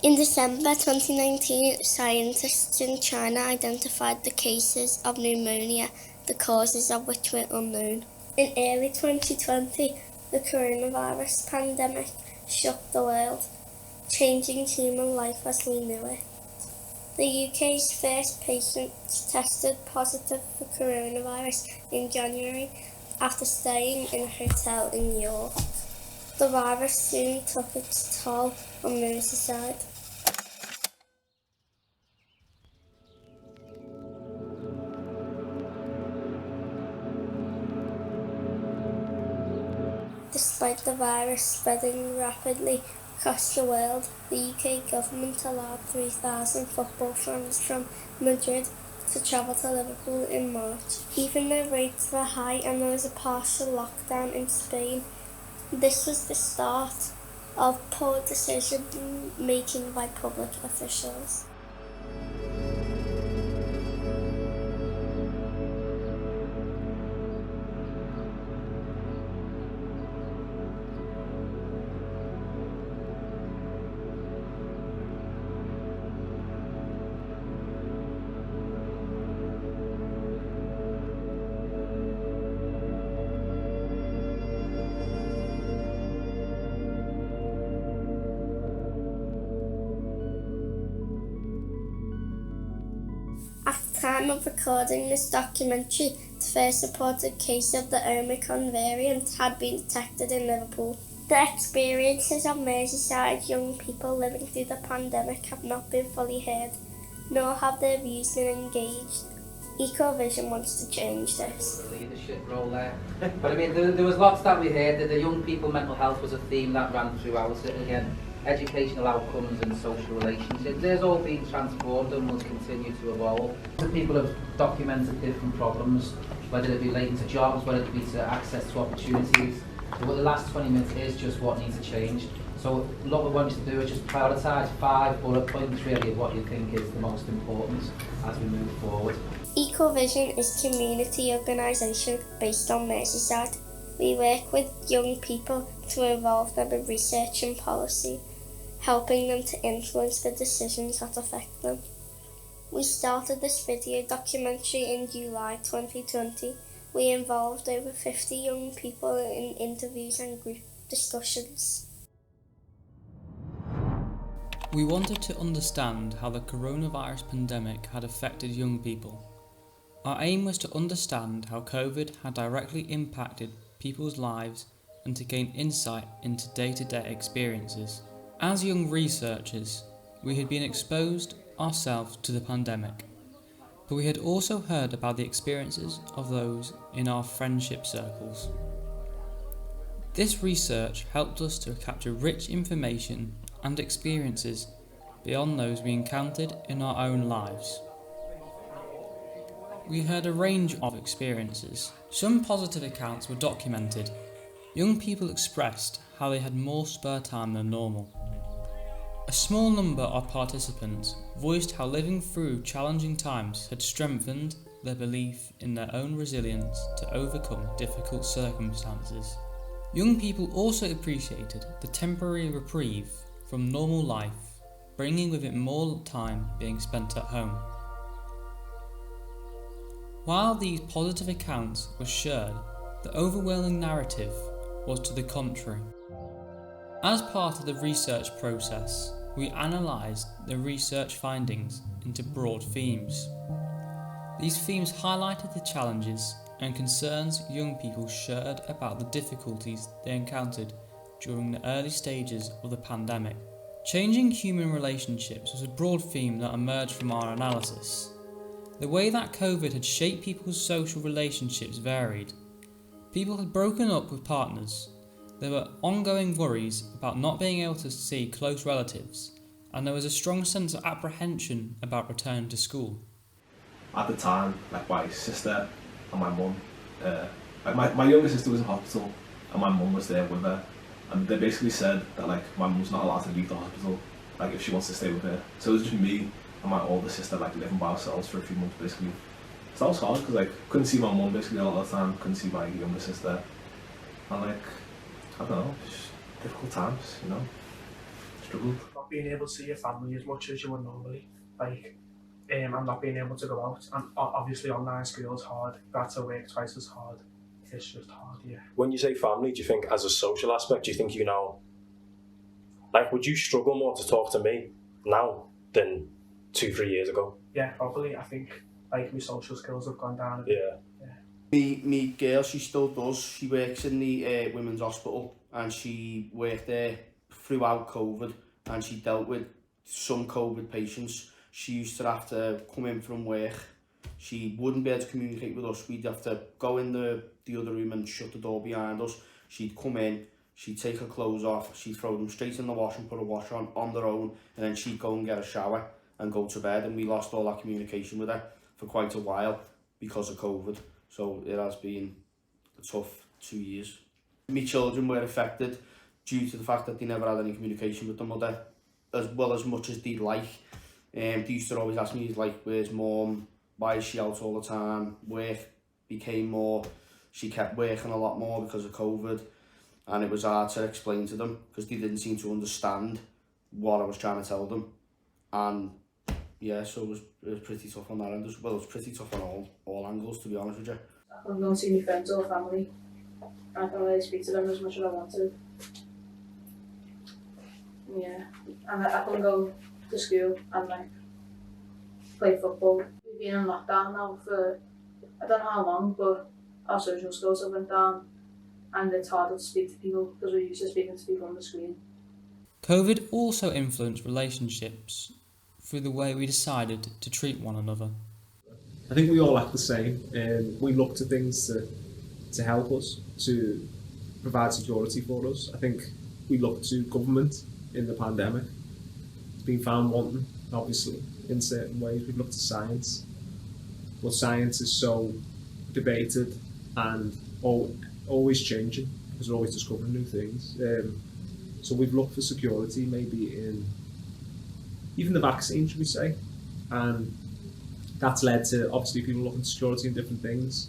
In December 2019, scientists in China identified the cases of pneumonia, the causes of which were unknown. In early 2020, the coronavirus pandemic shook the world, changing human life as we knew it. The UK's first patients tested positive for coronavirus in January after staying in a hotel in York. The virus soon took its toll on Merseyside. Despite the virus spreading rapidly across the world, the UK government allowed 3,000 football fans from Madrid to travel to Liverpool in March. Even though rates were high and there was a partial lockdown in Spain, this was the start of poor decision making by public officials. At the time of recording this documentary, the first reported case of the Omicron variant had been detected in Liverpool. The experiences of Merseyside young people living through the pandemic have not been fully heard, nor have their views been engaged. Ecovision wants to change this. The leadership role there. But I mean, there was lots that we heard, that the young people mental health was a theme that ran throughout it again. Educational outcomes and social relationships, there's all been transformed and will continue to evolve. People have documented different problems, whether it be relating to jobs, whether it be to access to opportunities. So what the last 20 minutes is just what needs to change. So what we want you to do is just prioritise 5 bullet points really of what you think is the most important as we move forward. Ecovision is a community organisation based on Merseyside. We work with young people to involve them in research and policy, helping them to influence the decisions that affect them. We started this video documentary in July 2020. We involved over 50 young people in interviews and group discussions. We wanted to understand how the coronavirus pandemic had affected young people. Our aim was to understand how COVID had directly impacted people's lives and to gain insight into day-to-day experiences. As young researchers, we had been exposed ourselves to the pandemic, but we had also heard about the experiences of those in our friendship circles. This research helped us to capture rich information and experiences beyond those we encountered in our own lives. We heard a range of experiences. Some positive accounts were documented. Young people expressed how they had more spare time than normal. A small number of participants voiced how living through challenging times had strengthened their belief in their own resilience to overcome difficult circumstances. Young people also appreciated the temporary reprieve from normal life, bringing with it more time being spent at home. While these positive accounts were shared, the overwhelming narrative was to the contrary. As part of the research process, we analysed the research findings into broad themes. These themes highlighted the challenges and concerns young people shared about the difficulties they encountered during the early stages of the pandemic. Changing human relationships was a broad theme that emerged from our analysis. The way that COVID had shaped people's social relationships varied. People had broken up with partners. There were ongoing worries about not being able to see close relatives, and there was a strong sense of apprehension about returning to school. At the time, my sister and my mum, my younger sister was in hospital and my mum was there with her, and they basically said that my mum's not allowed to leave the hospital if she wants to stay with her. So it was just me and my older sister living by ourselves for a few months basically. So that was hard because couldn't see my mum basically a lot of the time, couldn't see my younger sister, and I don't know, just difficult times, struggled. Not being able to see your family as much as you would normally, like, and not being able to go out, and obviously online school is hard, you have to work twice as hard, it's just hard, yeah. When you say family, do you think as a social aspect, do you think, like, would you struggle more to talk to me now than 2-3 years ago? Yeah, probably. I think, like, my social skills have gone down a bit. Me girl, she still does. She works in the women's hospital, and she worked there throughout COVID, and she dealt with some COVID patients. She used to have to come in from work. She wouldn't be able to communicate with us. We'd have to go in the other room and shut the door behind us. She'd come in, she'd take her clothes off, she'd throw them straight in the wash and put a wash on their own, and then she'd go and get a shower and go to bed, and we lost all that communication with her for quite a while because of COVID. So it has been a tough 2 years. My children were affected due to the fact that they never had any communication with their mother as well as much as they'd like. They used to always ask me, like, where's mum? Why is she out all the time? Work became more, she kept working a lot more because of COVID, and it was hard to explain to them because they didn't seem to understand what I was trying to tell them. And yeah, so it was pretty tough on that end as well. It was pretty tough on all angles, to be honest with you. I couldn't go and see my friends or family. I can't really speak to them as much as I want to. Yeah, and I couldn't go to school and, like, play football. We've been in lockdown now for, I don't know how long, but our social skills have went down, and it's harder to speak to people because we're used to speaking to people on the screen. COVID also influenced relationships through the way we decided to treat one another. I think we all act the same, and we look to things to help us, to provide security for us. I think we look to government in the pandemic. It's been found wanting, obviously, in certain ways. We've looked to science, but science is so debated and always changing because we're always discovering new things. So we've looked for security maybe in even the vaccine, should we say, and that's led to obviously people looking for security in different things.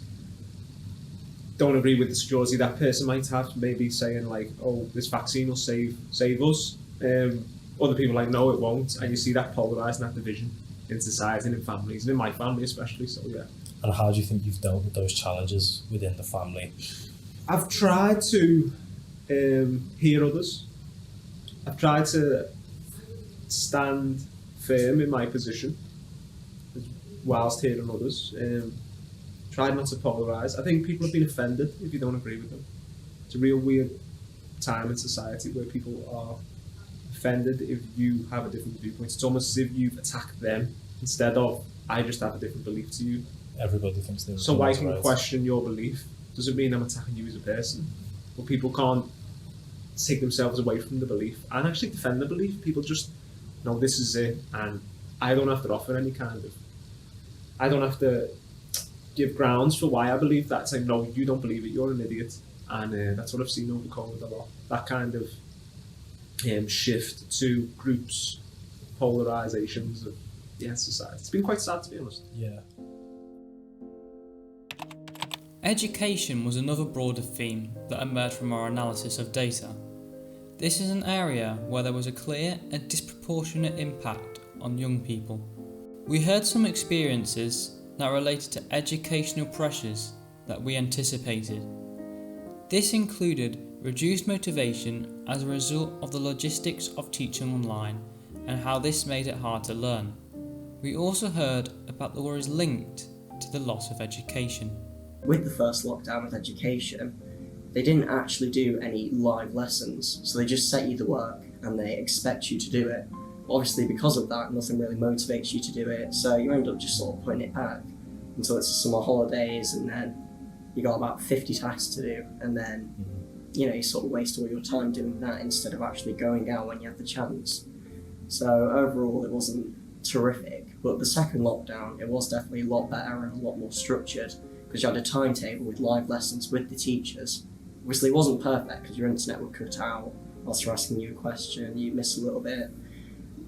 Don't agree with the security that person might have, maybe saying, like, oh, this vaccine will save us. Other people are like, no, it won't, and you see that polarised and that division in society and in families, and in my family especially, so yeah. And how do you think you've dealt with those challenges within the family? I've tried to hear others. I've tried to stand firm in my position whilst hearing others. Tried not to polarise. I think people have been offended if you don't agree with them. It's a real weird time in society where people are offended if you have a different viewpoint. It's almost as if you've attacked them instead of, I just have a different belief to you. Everybody thinks they're so I can right. question your belief. Doesn't mean I'm attacking you as a person. But people can't take themselves away from the belief and actually defend the belief. People just, no, this is it, and I don't have to offer any kind of, I don't have to give grounds for why I believe that. It's like, no, you don't believe it, you're an idiot. And that's what I've seen over COVID a lot. That kind of shift to groups, polarisations of society. It's been quite sad, to be honest. Yeah. Education was another broader theme that emerged from our analysis of data. This is an area where there was a clear and disproportionate impact on young people. We heard some experiences that related to educational pressures that we anticipated. This included reduced motivation as a result of the logistics of teaching online and how this made it hard to learn. We also heard about the worries linked to the loss of education. With the first lockdown with education, they didn't actually do any live lessons, so they just set you the work and they expect you to do it. Obviously, because of that, nothing really motivates you to do it, so you end up just sort of putting it back until it's the summer holidays, and then you got about 50 tasks to do, and then you sort of waste all your time doing that instead of actually going out when you have the chance. So overall, it wasn't terrific, but the second lockdown, it was definitely a lot better and a lot more structured, because you had a timetable with live lessons with the teachers. Obviously, it wasn't perfect because your internet would cut out whilst they're asking you a question, you miss a little bit.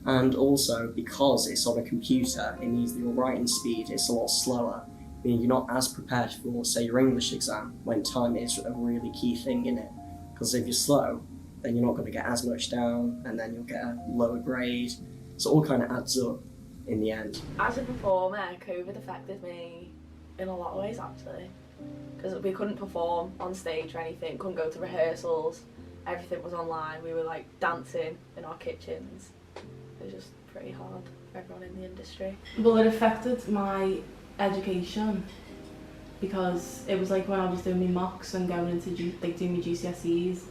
And also, because it's on a computer, it means that your writing speed is a lot slower, meaning you're not as prepared for, say, your English exam, when time is a really key thing in it. Because if you're slow, then you're not going to get as much down, and then you'll get a lower grade. So it all kind of adds up in the end. As a performer, COVID affected me in a lot of ways actually, because we couldn't perform on stage or anything, couldn't go to rehearsals, everything was online, we were like dancing in our kitchens. It was just pretty hard for everyone in the industry. Well, it affected my education because it was like when I was doing my mocks and going into doing my GCSEs,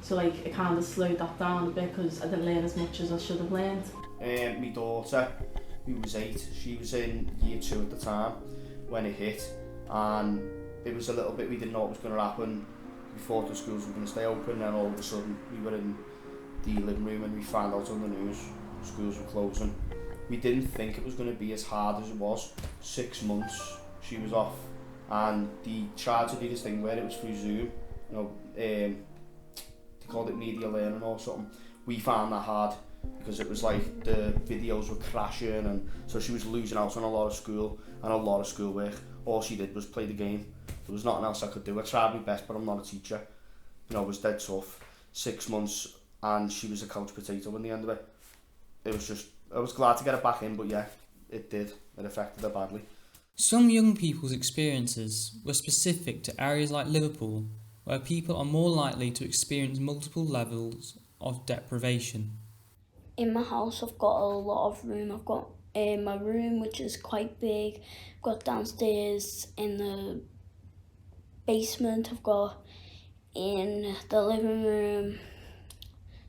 so like it kind of slowed that down a bit because I didn't learn as much as I should have learned. My daughter, who was 8, she was in year 2 at the time when it hit, and it was a little bit, we didn't know what was going to happen. We thought the schools were going to stay open, and all of a sudden we were in the living room and we found out on the news schools were closing. We didn't think it was going to be as hard as it was. 6 months she was off, and they tried to do this thing where it was through Zoom, they called it media learning or something. We found that hard because it was like the videos were crashing, and so she was losing out on a lot of school and a lot of schoolwork. All she did was play the game. There was nothing else I could do. I tried my best, but I'm not a teacher. It was dead tough. 6 months, and she was a couch potato in the end of it. It was just, I was glad to get it back in, but yeah, it did. It affected her badly. Some young people's experiences were specific to areas like Liverpool, where people are more likely to experience multiple levels of deprivation. In my house I've got a lot of room. I've got my room, which is quite big. I've got downstairs in the basement. I've got in the living room.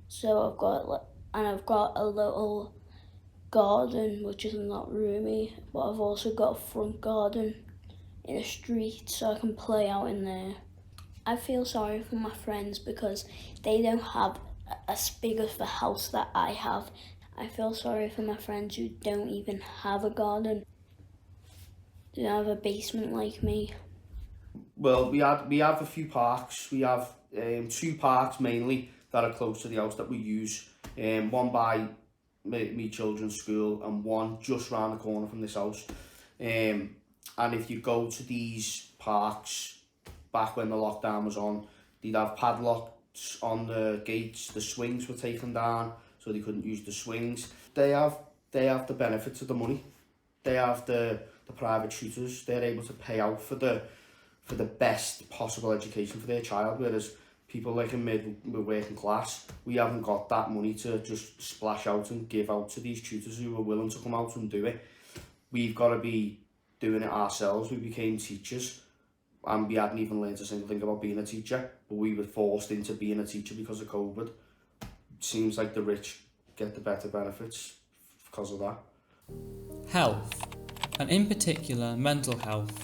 So I've got a little garden, which is not roomy, but I've also got a front garden in a street, so I can play out in there. I feel sorry for my friends because they don't have as big of a house that I have. I feel sorry for my friends who don't even have a garden. They don't have a basement like me. Well, we have a few parks. We have 2 parks mainly that are close to the house that we use. One by me children's school and one just round the corner from this house. And if you go to these parks, back when the lockdown was on, they'd have padlocks on the gates. The swings were taken down, so they couldn't use the swings. They have the benefits of the money. They have the private tutors. They're able to pay out for the best possible education for their child, whereas people like in we're working class, we haven't got that money to just splash out and give out to these tutors who are willing to come out and do it. We've got to be doing it ourselves. We became teachers, and we hadn't even learned a single thing about being a teacher, but we were forced into being a teacher because of COVID. It seems like the rich get the better benefits because of that. Health, and in particular mental health,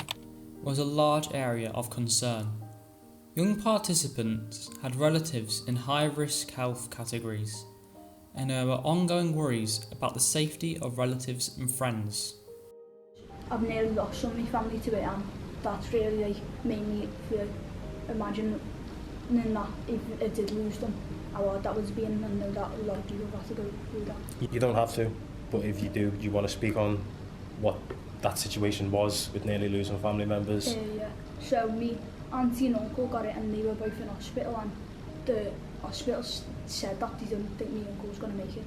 was a large area of concern. Young participants had relatives in high-risk health categories, and there were ongoing worries about the safety of relatives and friends. I've nearly lost some of my family to it, and that's really made me feel, imagining that if I did lose them, how hard that would be, and I know that a lot of people have to go through that. You don't have to, but if you do you want to speak on what that situation was with nearly losing family members? Yeah. So me auntie and uncle got it, and they were both in hospital, and the hospital said that they didn't think my uncle was going to make it.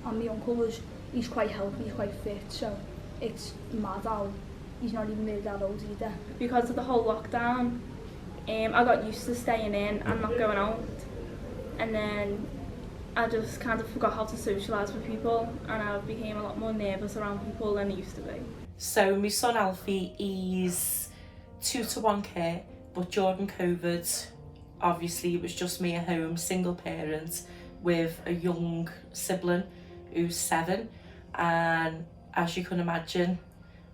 And my uncle he's quite healthy, he's quite fit, so it's mad how he's not even really that old either. Because of the whole lockdown, I got used to staying in and not going out, and then I just kind of forgot how to socialise with people, and I became a lot more nervous around people than I used to be. So my son Alfie, he's 2-to-1 care, but during COVID, obviously it was just me at home, single parent with a young sibling who's 7, and as you can imagine,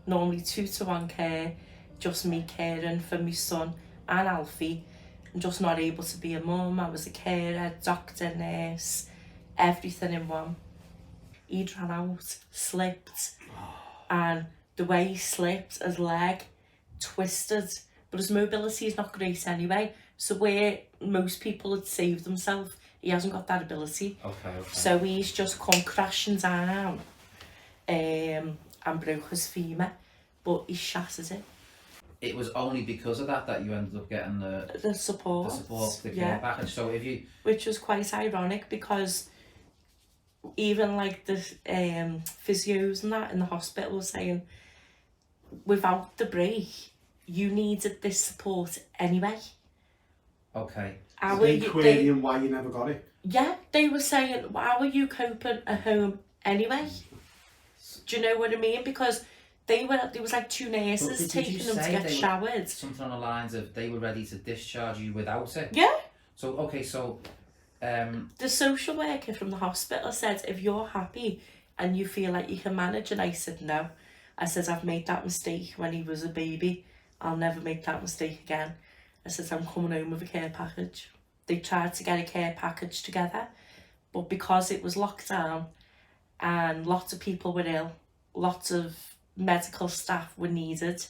normally 2-to-1 care, just me caring for my son and Alfie, and just not able to be a mum. I was a carer, doctor, nurse, everything in one. He'd ran out, slipped, and the way he slipped, his leg twisted, but his mobility is not great anyway, so where most people had saved themselves, he hasn't got that ability. Okay. So he's just come crashing down and broke his femur, but he shattered it. it was only because of that you ended up getting the support, the care package. So if you, which was quite ironic because even like the physios and that in the hospital were saying without the break you needed this support anyway. Okay. So they querying why you never got it? Yeah, they were saying, how are you coping at home anyway? Do you know what I mean? Because there was like 2 nurses taking them to get showered. Something on the lines of they were ready to discharge you without it? Yeah. So, okay, so... the social worker from the hospital said, if you're happy and you feel like you can manage, and I said, no. I said, I've made that mistake when he was a baby. I'll never make that mistake again. I said, I'm coming home with a care package. They tried to get a care package together, but because it was lockdown and lots of people were ill, lots of medical staff were needed,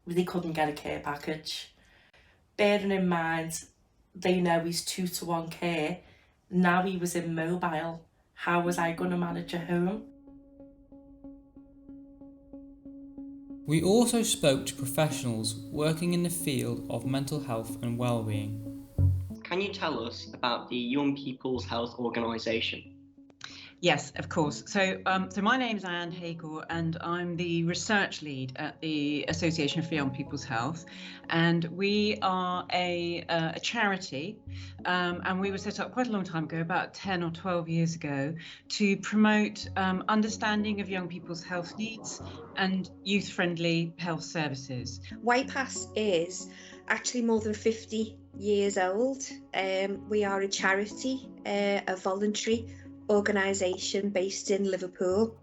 they couldn't get a care package. Bearing in mind, they know he's 2-to-1 care. Now he was immobile. How was I going to manage a home? We also spoke to professionals working in the field of mental health and well-being. Can you tell us about the Young People's Health Organisation? Yes, of course. So my name is Anne Hagel, and I'm the research lead at the Association for Young People's Health. And we are a charity, and we were set up quite a long time ago, about 10 or 12 years ago, to promote understanding of young people's health needs and youth-friendly health services. YPAS is actually more than 50 years old. We are a charity, a voluntary organisation based in Liverpool.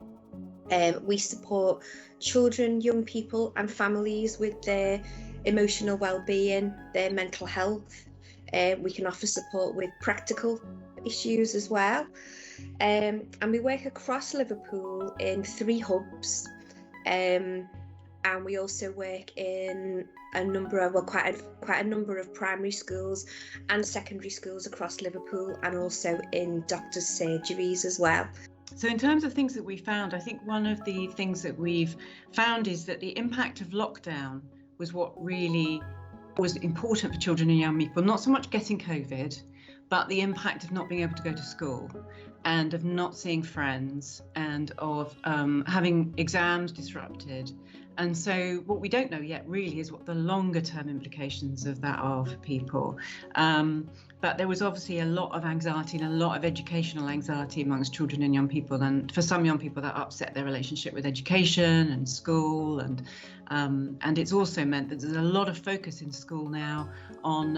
We support children, young people and families with their emotional well-being, their mental health. We can offer support with practical issues as well. And we work across Liverpool in 3 hubs. And we also work in a number of, quite a number of primary schools and secondary schools across Liverpool, and also in doctors' surgeries as well. So in terms of things that we found, I think one of the things that we've found is that the impact of lockdown was what really was important for children and young people, not so much getting COVID, but the impact of not being able to go to school and of not seeing friends and of having exams disrupted. And so what we don't know yet really is what the longer term implications of that are for people. But there was obviously a lot of anxiety and a lot of educational anxiety amongst children and young people. And for some young people that upset their relationship with education and school. And it's also meant that there's a lot of focus in school now on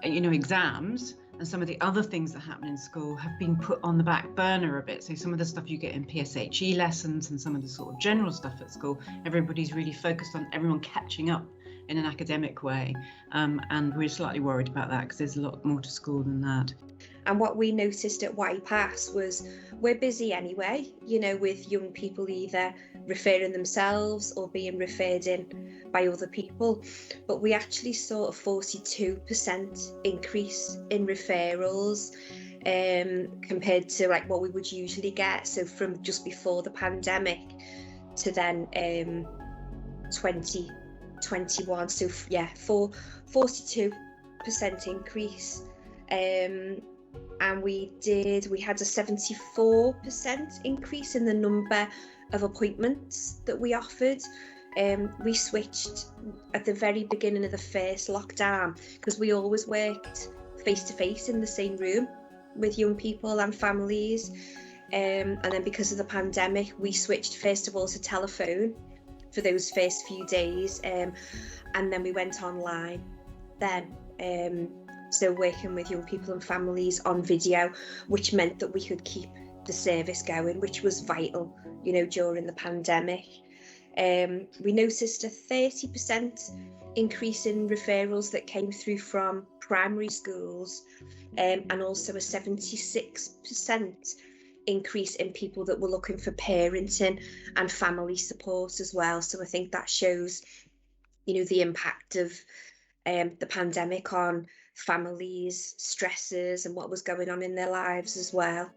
exams, and some of the other things that happen in school have been put on the back burner a bit. So some of the stuff you get in PSHE lessons and some of the sort of general stuff at school, everybody's really focused on everyone catching up in an academic way. And we're slightly worried about that because there's a lot more to school than that. And what we noticed at YPAS was we're busy anyway, with young people either referring themselves or being referred in by other people. But we actually saw a 42% increase in referrals compared to like what we would usually get. So from just before the pandemic to then 2021. So yeah, 42% increase. And we had a 74% increase in the number of appointments that we offered. We switched at the very beginning of the first lockdown because we always worked face to face in the same room with young people and families. And then because of the pandemic, we switched first of all to telephone for those first few days. And then we went online then. So working with young people and families on video, which meant that we could keep the service going, which was vital, during the pandemic. We noticed a 30% increase in referrals that came through from primary schools, and also a 76% increase in people that were looking for parenting and family support as well. So I think that shows, the impact of the pandemic on families, stresses and what was going on in their lives as well.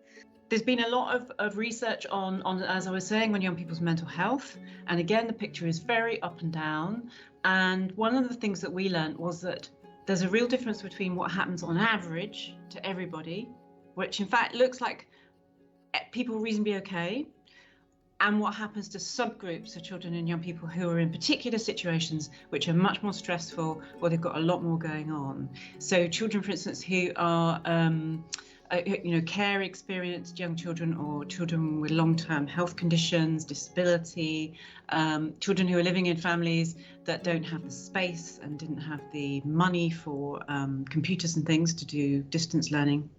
There's been a lot of research on, as I was saying, on young people's mental health. And again, the picture is very up and down. And one of the things that we learned was that there's a real difference between what happens on average to everybody, which in fact looks like people are reasonably okay, and what happens to subgroups of children and young people who are in particular situations which are much more stressful, or they've got a lot more going on. So children, for instance, who are care experienced young children, or children with long-term health conditions, disability, children who are living in families that don't have the space and didn't have the money for computers and things to do distance learning.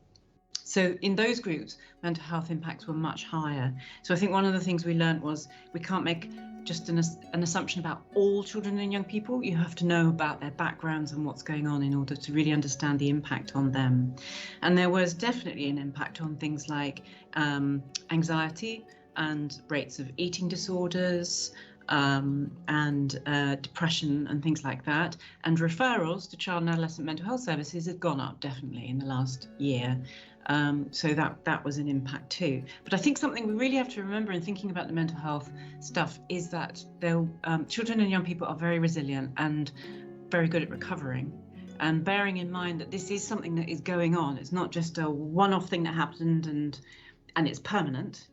So in those groups, mental health impacts were much higher. So I think one of the things we learned was we can't make just an assumption about all children and young people. You have to know about their backgrounds and what's going on in order to really understand the impact on them. And there was definitely an impact on things like anxiety and rates of eating disorders, and depression and things like that. And referrals to child and adolescent mental health services have gone up definitely in the last year. So that was an impact too. But I think something we really have to remember in thinking about the mental health stuff is that children and young people are very resilient and very good at recovering. And bearing in mind that this is something that is going on, it's not just a one-off thing that happened and it's permanent.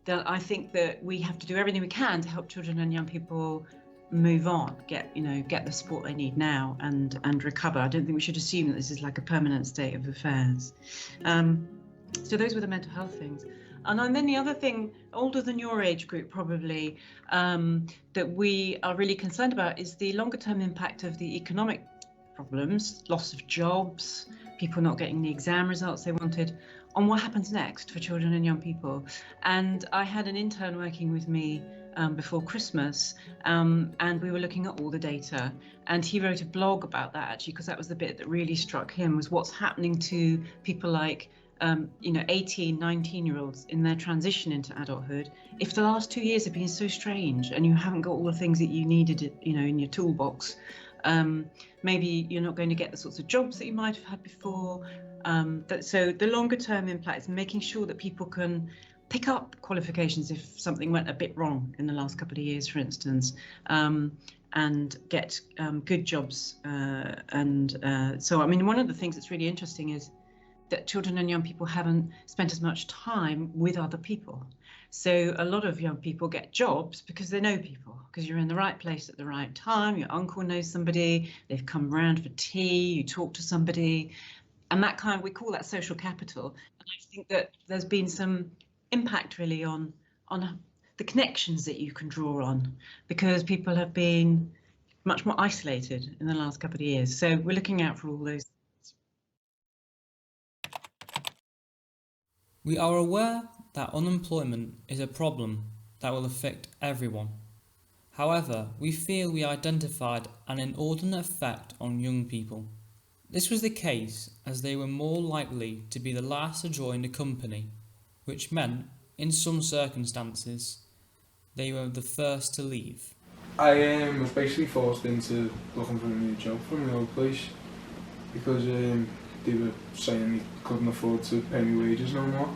That I think that we have to do everything we can to help children and young people move on, get the support they need now and recover. I don't think we should assume that this is like a permanent state of affairs. So those were the mental health things. And then the other thing, older than your age group probably, that we are really concerned about is the longer term impact of the economic problems, loss of jobs, people not getting the exam results they wanted, on what happens next for children and young people. And I had an intern working with me before Christmas, and we were looking at all the data, and he wrote a blog about that actually, because that was the bit that really struck him, was what's happening to people like 18, 19-year-olds in their transition into adulthood. If the last 2 years have been so strange and you haven't got all the things that you needed, in your toolbox, maybe you're not going to get the sorts of jobs that you might have had before. So the longer term impact is making sure that people can pick up qualifications if something went a bit wrong in the last couple of years, for instance, and get good jobs. So, I mean, one of the things that's really interesting is that children and young people haven't spent as much time with other people. So a lot of young people get jobs because they know people, because you're in the right place at the right time, your uncle knows somebody, they've come round for tea, you talk to somebody, and that we call that social capital. And I think that there's been some impact really on the connections that you can draw on, because people have been much more isolated in the last couple of years. So we're looking out for all those. We are aware that unemployment is a problem that will affect everyone. However, we feel we identified an inordinate effect on young people. This was the case as they were more likely to be the last to join the company, which meant, in some circumstances, they were the first to leave. I was basically forced into looking for a new job from my old place because they were saying they couldn't afford to pay me wages no more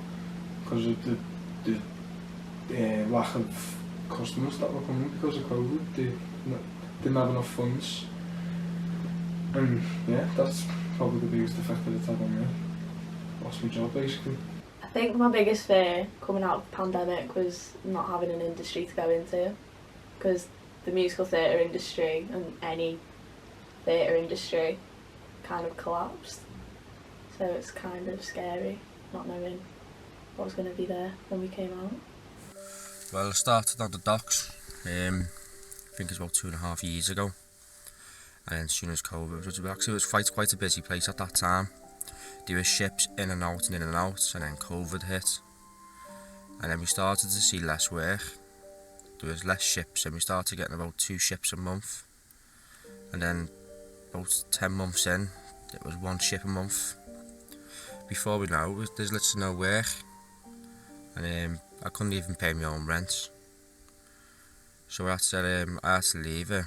because of the lack of customers that were coming because of COVID. They didn't have enough funds, and yeah, that's probably the biggest effect that it's had on me. Lost my job basically. I think my biggest fear coming out of the pandemic was not having an industry to go into, because the musical theatre industry and any theatre industry kind of collapsed. So it's kind of scary not knowing what was going to be there when we came out. Well, I started on the docks, I think it's about 2.5 years ago. And then as soon as COVID was back, so it was quite a busy place at that time. There were ships in and out, and then COVID hit. And then we started to see less work. There was less ships, and we started getting about 2 ships a month. And then about 10 months in, it was 1 ship a month. Before we know, there's literally no work. And I couldn't even pay my own rent. So I had to leave it.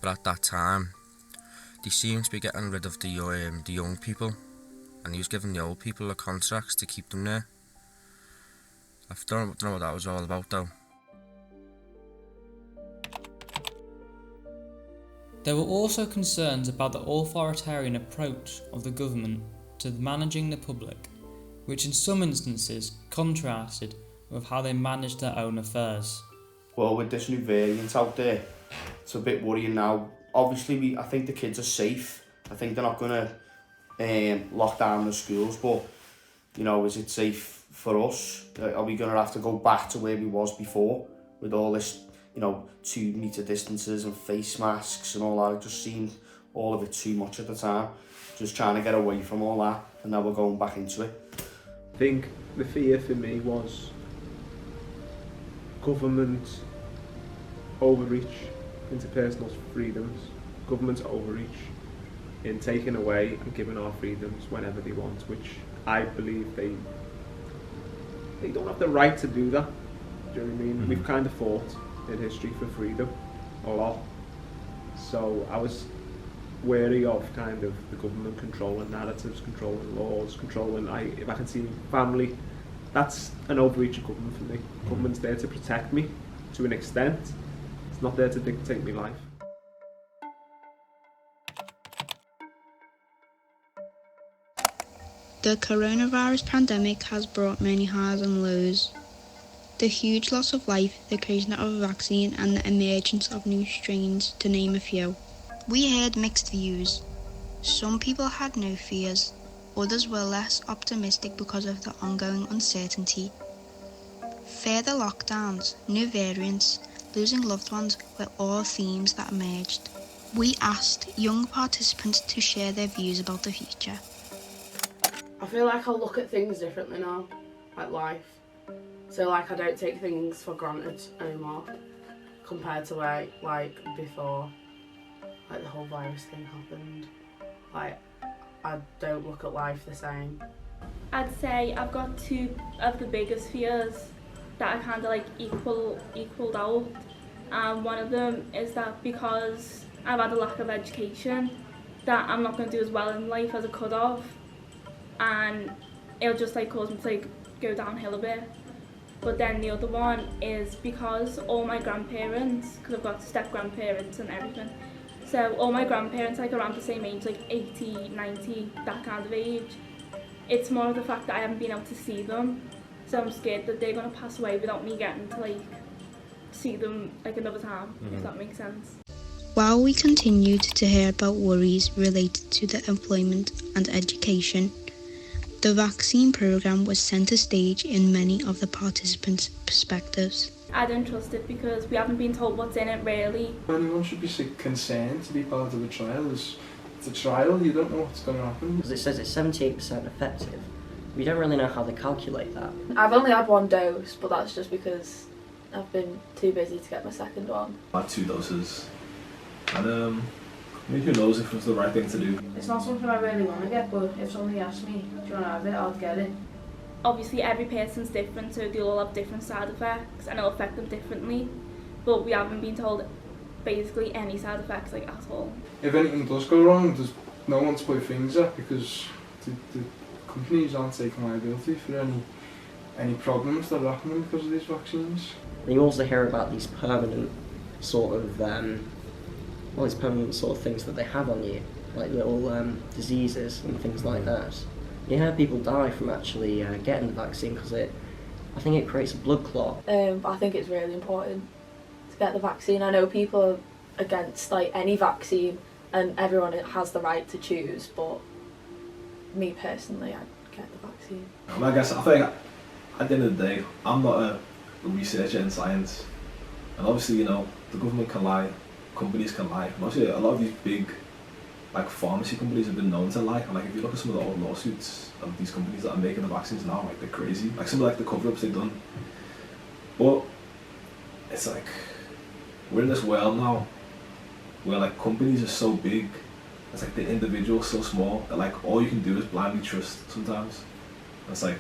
But at that time, they seemed to be getting rid of the young people and he was giving the old people the contracts to keep them there. I don't know what that was all about though. There were also concerns about the authoritarian approach of the government to managing the public, which in some instances contrasted with how they managed their own affairs. Well, with this new variant out there, it's a bit worrying now. Obviously, I think the kids are safe. I think they're not going to lock down the schools, but, you know, is it safe for us? Are we going to have to go back to where we was before with all this, you know, 2 metre distances and face masks and all that? It just seemed all of it too much at the time. Just trying to get away from all that, and now we're going back into it. I think the fear for me was government overreach into personal freedoms, government overreach in taking away and giving our freedoms whenever they want, which I believe they don't have the right to do that. Do you know what I mean? Mm-hmm. We've kind of fought in history for freedom a lot, so I was wary of kind of the government controlling narratives, controlling laws, controlling. If I can see family, that's an overreach of government for me. Mm-hmm. Government's there to protect me to an extent. It's not there to dictate my life. The coronavirus pandemic has brought many highs and lows. The huge loss of life, the creation of a vaccine, and the emergence of new strains, to name a few. We heard mixed views. Some people had no fears, others were less optimistic because of the ongoing uncertainty. Further lockdowns, new variants, losing loved ones were all themes that emerged. We asked young participants to share their views about the future. I feel like I look at things differently now, like life. So like I don't take things for granted anymore compared to where, like, before, like the whole virus thing happened. Like, I don't look at life the same. I'd say I've got 2 of the biggest fears that I kind of like equaled out. One of them is that because I've had a lack of education, that I'm not going to do as well in life as I could have, and it'll just like cause me to like go downhill a bit. But then the other one is because all my grandparents, because I've got step grandparents and everything, so all my grandparents like around the same age, like 80, 90, that kind of age. It's more of the fact that I haven't been able to see them, so I'm scared that they're going to pass away without me getting to like see them like another time, if that makes sense. While we continued to hear about worries related to the employment and education, the vaccine programme was centre stage in many of the participants' perspectives. I don't trust it because we haven't been told what's in it really. Anyone should be concerned to be part of a trial. It's a trial, you don't know what's going to happen. Because it says it's 78% effective. We don't really know how they calculate that. I've only had 1 dose, but that's just because I've been too busy to get my second one. I had 2 doses, and I mean, who knows if it was the right thing to do. It's not something I really want to get, but if somebody asks me, do you want to have it, I'll get it. Obviously every person's different, so they'll all have different side effects and it'll affect them differently, but we haven't been told basically any side effects like at all. If anything does go wrong, there's no one to point fingers at because the companies aren't taking liability for any problems that are happening because of these vaccines. And you also hear about these permanent sort of things that they have on you, like little diseases and things like that. You hear people die from actually getting the vaccine because I think it creates a blood clot. I think it's really important to get the vaccine. I know people are against like any vaccine and everyone has the right to choose, but me personally, I'd get the vaccine. I guess I think at the end of the day, I'm not a researcher in science, and obviously, you know, the government can lie, companies can lie, and obviously a lot of these big like pharmacy companies have been known to lie, and like if you look at some of the old lawsuits of these companies that are making the vaccines now, like they're crazy, like some of like the cover-ups they've done. But it's like we're in this world now where like companies are so big, it's like the individual's so small that like all you can do is blindly trust sometimes. And it's like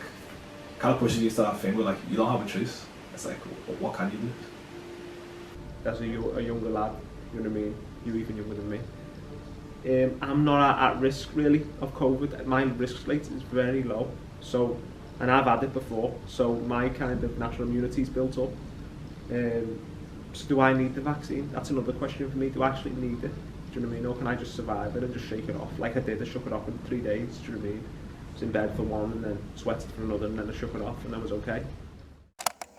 kind of pushes you to that thing where like you don't have a choice. It's like what can you do? As a younger lad, you know what I mean, you're even younger than me, I'm not at risk really of COVID. My risk rate is very low. So, and I've had it before, so my kind of natural immunity is built up. So do I need the vaccine? That's another question for me. Do I actually need it? Do you know what I mean? Or can I just survive it and just shake it off? Like I did, I shook it off in 3 days, do you know what I mean? I was in bed for one and then sweated for another and then I shook it off and I was okay.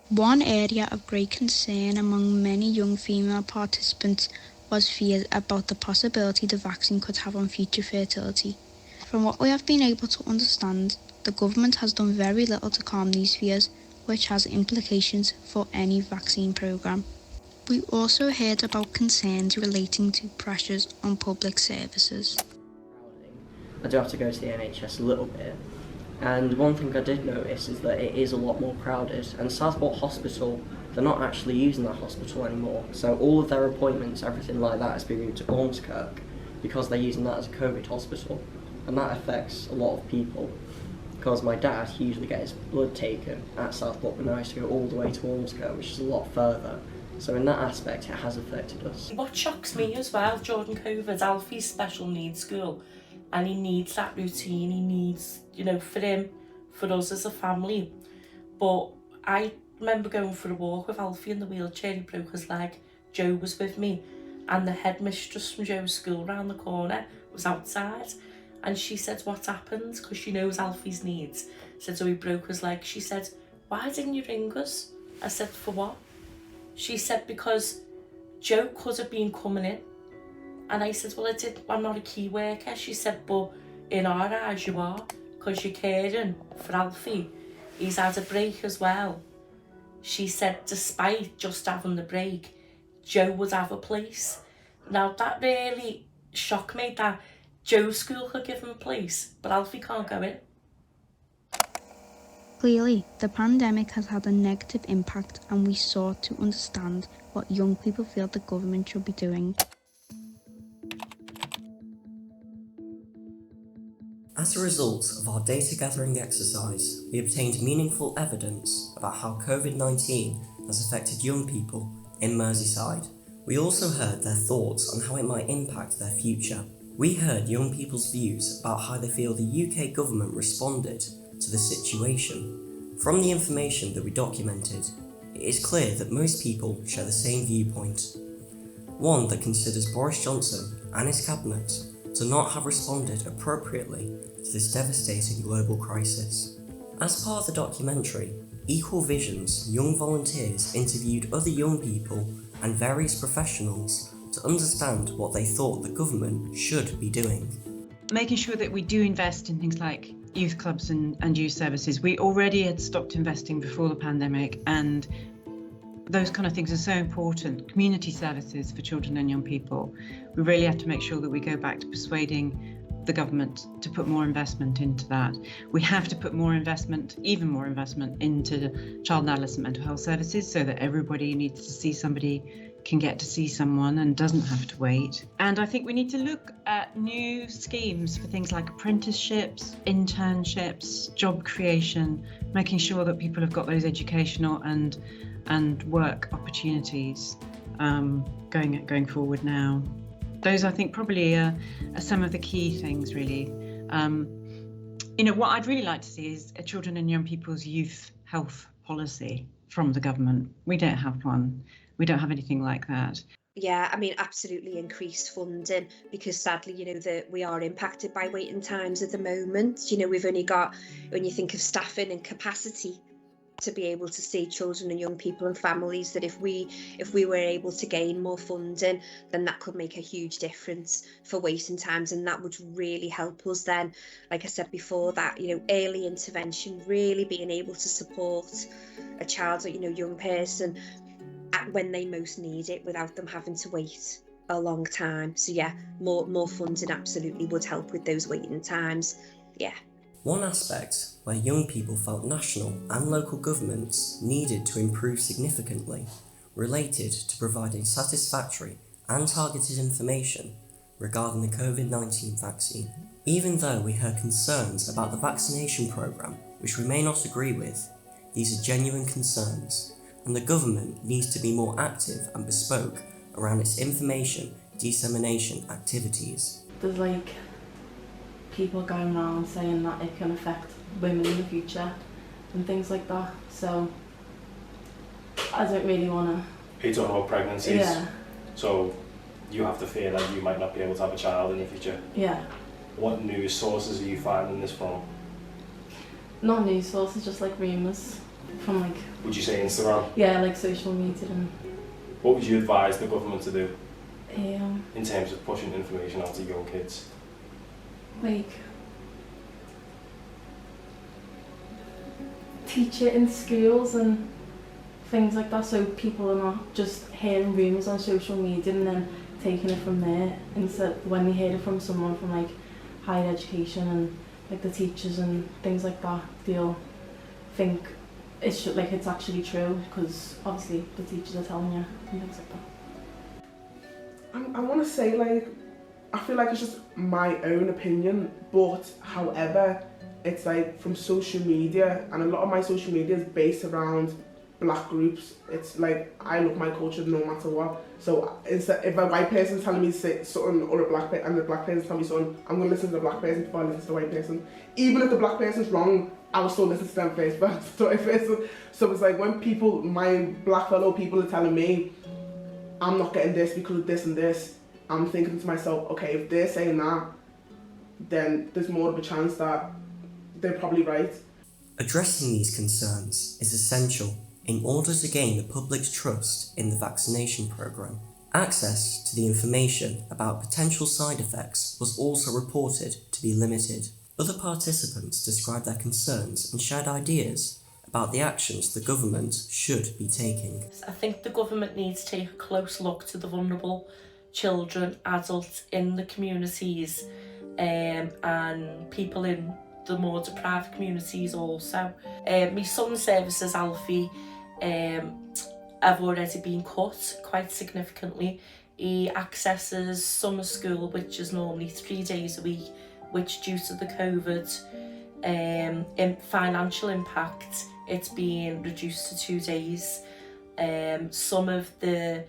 One area of great concern among many young female participants was fears about the possibility the vaccine could have on future fertility. From what we have been able to understand, the government has done very little to calm these fears, which has implications for any vaccine programme. We also heard about concerns relating to pressures on public services. I do have to go to the NHS a little bit, and one thing I did notice is that it is a lot more crowded, and Southport Hospital, they're not actually using that hospital anymore, so all of their appointments, everything like that has been moved to Ormskirk because they're using that as a COVID hospital, and that affects a lot of people. Because my dad usually gets his blood taken at Southport, but now he has to go all the way to Ormskirk, which is a lot further. So in that aspect, it has affected us. What shocks me as well during COVID, Alfie's special needs school, and he needs that routine, he needs, you know, for him, for us as a family. But I remember going for a walk with Alfie in the wheelchair, he broke his leg, Joe was with me, and the headmistress from Joe's school round the corner was outside, and she said, what happened? Because she knows Alfie's needs. Said, so he broke his leg. She said, why didn't you ring us? I said, for what? She said, because Joe could have been coming in. And I said, well, I'm not a key worker. She said, but in our eyes you are, because you're caring for Alfie. He's had a break as well. She said, despite just having the break, Joe would have a place. Now that really shocked me that Joe's school could give him a place, but Alfie can't go in. Clearly, the pandemic has had a negative impact and we sought to understand what young people feel the government should be doing. As a result of our data gathering exercise, we obtained meaningful evidence about how COVID-19 has affected young people in Merseyside. We also heard their thoughts on how it might impact their future. We heard young people's views about how they feel the UK government responded to the situation. From the information that we documented, it is clear that most people share the same viewpoint. One that considers Boris Johnson and his cabinet to not have responded appropriately to this devastating global crisis. As part of the documentary, Equal Vision's young volunteers interviewed other young people and various professionals to understand what they thought the government should be doing. Making sure that we do invest in things like youth clubs and youth services. We already had stopped investing before the pandemic, and those kind of things are so important. Community services for children and young people. We really have to make sure that we go back to persuading the government to put more investment into that. We have to put more investment, even more investment, into child and adolescent mental health services so that everybody who needs to see somebody can get to see someone and doesn't have to wait. And I think we need to look at new schemes for things like apprenticeships, internships, job creation, making sure that people have got those educational and work opportunities going forward now. Those, I think, probably are some of the key things, really. What I'd really like to see is a children and young people's youth health policy from the government. We don't have one. We don't have anything like that. Yeah, I mean, absolutely increased funding, because sadly, that we are impacted by waiting times at the moment. We've only got, when you think of staffing and capacity, to be able to see children and young people and families, that if we were able to gain more funding, then that could make a huge difference for waiting times, and that would really help us then, like I said before, that early intervention, really being able to support a child or young person at when they most need it without them having to wait a long time. So yeah, more funding absolutely would help with those waiting times. Yeah. One aspect where young people felt national and local governments needed to improve significantly related to providing satisfactory and targeted information regarding the COVID-19 vaccine. Even though we heard concerns about the vaccination programme, which we may not agree with, these are genuine concerns, and the government needs to be more active and bespoke around its information dissemination activities. there's like people going around saying that it can affect women in the future and things like that. So I don't really want to. Are you talking about pregnancies? Yeah. So you have to fear that you might not be able to have a child in the future? Yeah. What news sources are you finding this from? Not news sources, just like rumours from like. Would you say Instagram? Yeah, like social media and. What would you advise the government to do In terms of pushing information out to young kids? Like teach it in schools and things like that, so people are not just hearing rumours on social media and then taking it from there. Instead, when they hear it from someone from like higher education and like the teachers and things like that, they'll think it's actually true, because obviously the teachers are telling you and things like that. I want to say, like, I feel like it's just my own opinion, but however, it's like from social media, and a lot of my social media is based around black groups. It's like I love my culture no matter what. So instead, if a white person's telling me to say something, or a black and the black person's telling me something, I'm gonna listen to the black person before I listen to the white person. Even if the black person's wrong, I will still listen to them first, but to the white person. So it's like when people, my black fellow people, are telling me I'm not getting this because of this and this, I'm thinking to myself, okay, if they're saying that, then there's more of a chance that they're probably right. Addressing these concerns is essential in order to gain the public's trust in the vaccination programme. Access to the information about potential side effects was also reported to be limited. Other participants described their concerns and shared ideas about the actions the government should be taking. I think the government needs to take a close look to the vulnerable children, adults in the communities, and people in the more deprived communities also. My son's services, Alfie, have already been cut quite significantly. He accesses summer school, which is normally 3 days a week, which due to the COVID financial impact, it's been reduced to 2 days. Some of the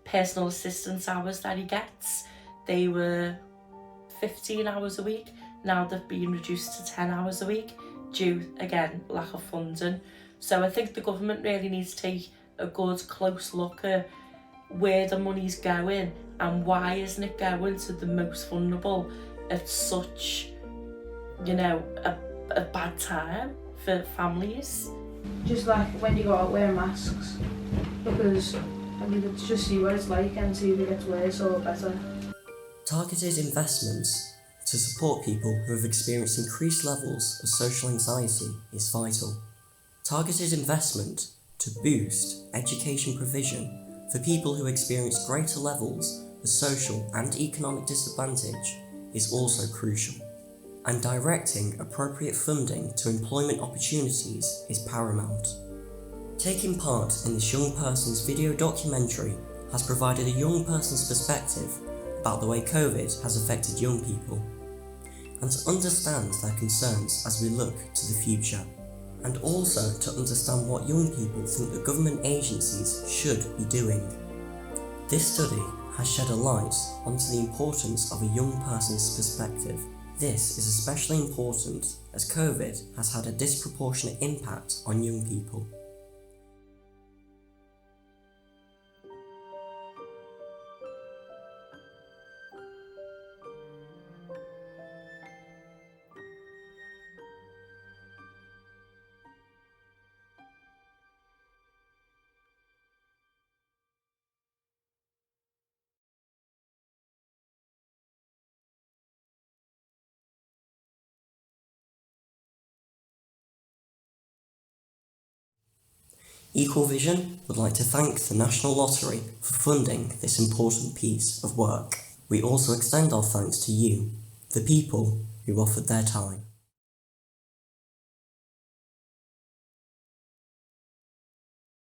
personal assistance hours that he gets, they were 15 hours a week. Now they've been reduced to 10 hours a week due, again, lack of funding. So I think the government really needs to take a good, close look at where the money's going and why isn't it going to the most vulnerable at such, a bad time for families. Just like when you go out wearing masks, because I need to just see what it's like and see if it gets worse or better. Targeted investments to support people who have experienced increased levels of social anxiety is vital. Targeted investment to boost education provision for people who experience greater levels of social and economic disadvantage is also crucial. And directing appropriate funding to employment opportunities is paramount. Taking part in this young person's video documentary has provided a young person's perspective about the way COVID has affected young people, and to understand their concerns as we look to the future, and also to understand what young people think the government agencies should be doing. This study has shed a light onto the importance of a young person's perspective. This is especially important as COVID has had a disproportionate impact on young people. Equal Vision would like to thank the National Lottery for funding this important piece of work. We also extend our thanks to you, the people who offered their time.